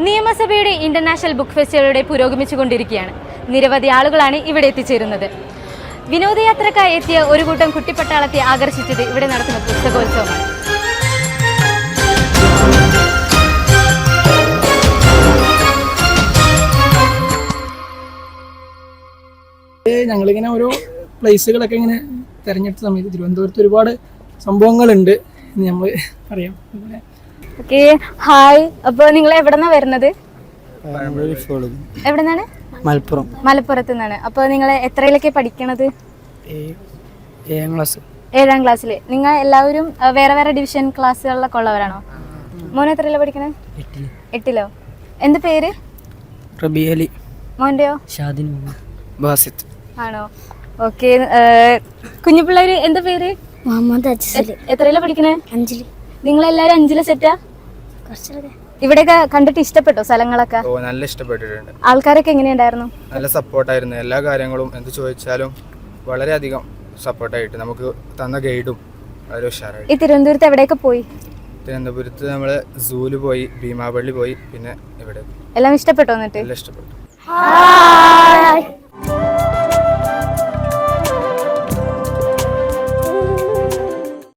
നിയമസഭയുടെ international book ഫെസ്റ്റിവലുടെ പുരോഗമിച്ചുകൊണ്ടിരിക്കുകയാണ്. നിരവധി ആളുകളാണ് ഇവിടെ എത്തിച്ചേരുന്നത്. വിനോദയാത്രക്കായി എത്തിയ ഒരു കൂട്ടം കുട്ടിപ്പട്ടാളത്തെ ആകർഷിച്ചത് ഇവിടെ നടക്കുന്ന പുസ്തകോത്സവമാണ്. ഞങ്ങളിങ്ങനെ ഓരോ പ്ലേസുകളൊക്കെ ഇങ്ങനെ തിരഞ്ഞെടുത്ത സമയത്ത് തിരുവനന്തപുരത്ത് ഒരുപാട് സംഭവങ്ങളുണ്ട് നമ്മൾ അറിയാം. Okay, hi. അപ്പോൾ നിങ്ങൾ എവിടെന്നാ വരുന്നത്? എവിടെന്നാണ്? മലപ്പുറം. മലപ്പുറത്ത് നിന്നാണ്. അപ്പോൾ നിങ്ങൾ എത്രയിലൊക്കെ പഠിക്കണത്? 7ാം ക്ലാസ്. 7ാം ക്ലാസ്സിൽ. നിങ്ങൾ എല്ലാവരും വേറെ വേറെ ഡിവിഷൻ ക്ലാസ്സുകളിലൊക്കെ ഉള്ളവരാണോ? മോൻ എത്രയിലാണ് പഠിക്കണത്? 8ലോ. എന്ത് പേര്? റബി അലി. മോൻ്റെയോ? ഷാദിൻ ബാസിത്ത്. ആണോ? ഓക്കെ. കുഞ്ഞു പിള്ളേര് എന്താ പേര്? മുഹമ്മദ് അജ്സൽ. എത്രയിലാണ് പഠിക്കണേ? 5ൽ. നിങ്ങളെല്ലാവരും 5ൽ സെറ്റാ? ഇവിടെയൊക്കെ കണ്ടിട്ട് ഇഷ്ടപ്പെട്ടോ സ്ഥലങ്ങളൊക്കെ? ഓ, നല്ല ഇഷ്ടപ്പെട്ടിട്ടുണ്ട്. ആൾക്കാരൊക്കെ എങ്ങനെയുണ്ടായിരുന്നു? നല്ല സപ്പോർട്ടായിരുന്നു. എല്ലാ കാര്യങ്ങളും എന്ത് ചോദിച്ചാലും വളരെയധികം സപ്പോർട്ടായിട്ട് നമുക്ക് തന്ന ഗൈഡും വളരെ ഉഷാറായി. ഈ തിരുവനന്തപുരത്ത് എവിടെയൊക്കെ പോയി? തിരുവനന്തപുരത്ത് നമ്മൾ സൂല് പോയി, ഭീമാപള്ളി പോയി, പിന്നെ ഇവിടെ എല്ലാം ഇഷ്ടപ്പെട്ടോ? എന്നിട്ട് നല്ല ഇഷ്ടപ്പെട്ടു.